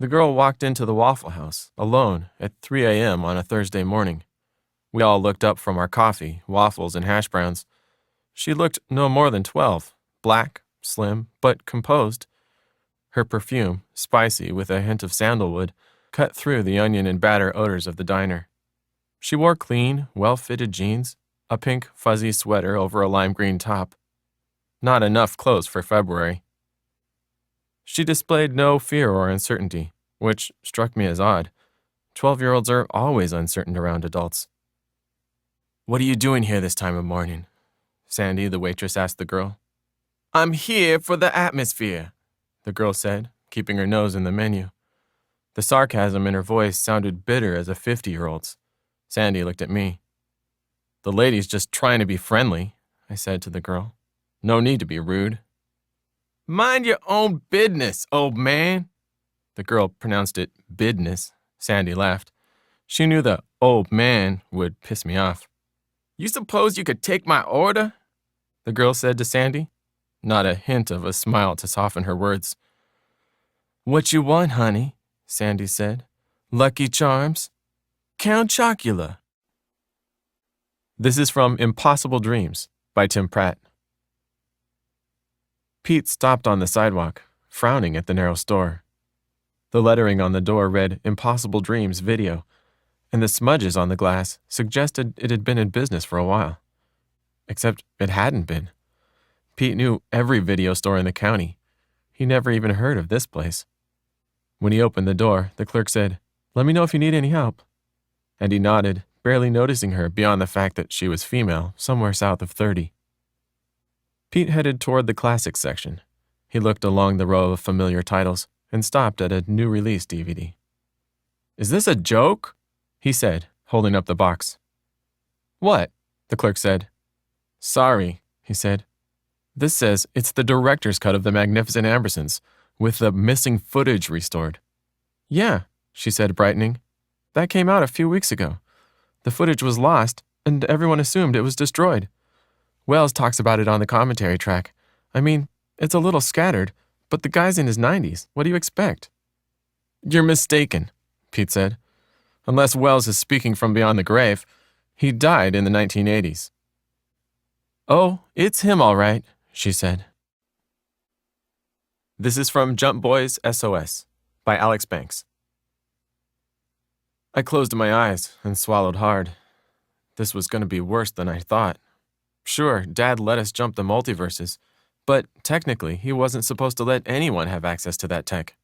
The girl walked into the Waffle House, alone, at 3 a.m. on a Thursday morning. We all looked up from our coffee, waffles, and hash browns. She looked no more than 12, black, slim, but composed. Her perfume, spicy with a hint of sandalwood, cut through the onion and batter odors of the diner. She wore clean, well-fitted jeans, a pink, fuzzy sweater over a lime green top. Not enough clothes for February. She displayed no fear or uncertainty, which struck me as odd. 12-year-olds are always uncertain around adults. "What are you doing here this time of morning?" Sandy, the waitress, asked the girl. "I'm here for the atmosphere," the girl said, keeping her nose in the menu. The sarcasm in her voice sounded bitter as a 50-year-old's. Sandy looked at me. "The lady's just trying to be friendly," I said to the girl. "No need to be rude." "Mind your own business, old man." The girl pronounced it bidness. Sandy laughed. She knew the old man would piss me off. "You suppose you could take my order?" the girl said to Sandy. Not a hint of a smile to soften her words. "What you want, honey?" Sandy said. "Lucky Charms? Count Chocula." This is from Impossible Dreams by Tim Pratt. Pete stopped on the sidewalk, frowning at the narrow store. The lettering on the door read Impossible Dreams Video, and the smudges on the glass suggested it had been in business for a while. Except it hadn't been. Pete knew every video store in the county. He never even heard of this place. When he opened the door, the clerk said, "Let me know if you need any help." And he nodded, barely noticing her beyond the fact that she was female, somewhere south of 30. Pete headed toward the classics section. He looked along the row of familiar titles and stopped at a new release DVD. "Is this a joke?" he said, holding up the box. "What?" the clerk said. "Sorry," he said. "This says it's the director's cut of The Magnificent Ambersons, with the missing footage restored." "Yeah," she said, brightening. "That came out a few weeks ago. The footage was lost, and everyone assumed it was destroyed. Wells talks about it on the commentary track. I mean, it's a little scattered, but the guy's in his 90s. What do you expect?" "You're mistaken," Pete said. "Unless Wells is speaking from beyond the grave. He died in the 1980s. "Oh, it's him all right," she said. This is from Jump Boys SOS by Alex Banks. I closed my eyes and swallowed hard. This was going to be worse than I thought. Sure, Dad let us jump the multiverses, but technically he wasn't supposed to let anyone have access to that tech,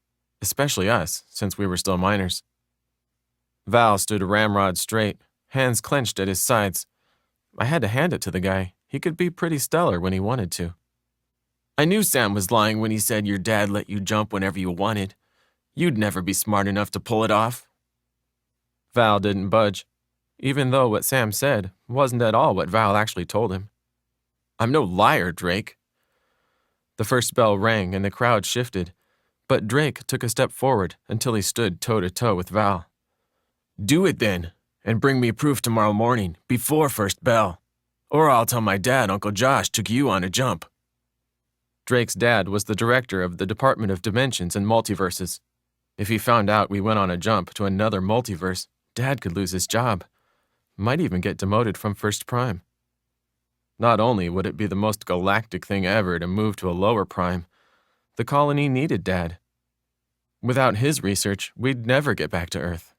especially us, since we were still minors. Val stood ramrod straight, hands clenched at his sides. I had to hand it to the guy. He could be pretty stellar when he wanted to. "I knew Sam was lying when he said your dad let you jump whenever you wanted. You'd never be smart enough to pull it off." Val didn't budge, even though what Sam said wasn't at all what Val actually told him. "I'm no liar, Drake." The first bell rang and the crowd shifted, but Drake took a step forward until he stood toe-to-toe with Val. "Do it then, and bring me proof tomorrow morning, before first bell. Or I'll tell my dad Uncle Josh took you on a jump." Drake's dad was the director of the Department of Dimensions and Multiverses. If he found out we went on a jump to another multiverse, Dad could lose his job. Might even get demoted from First Prime. Not only would it be the most galactic thing ever to move to a lower prime, the colony needed Dad. Without his research, we'd never get back to Earth.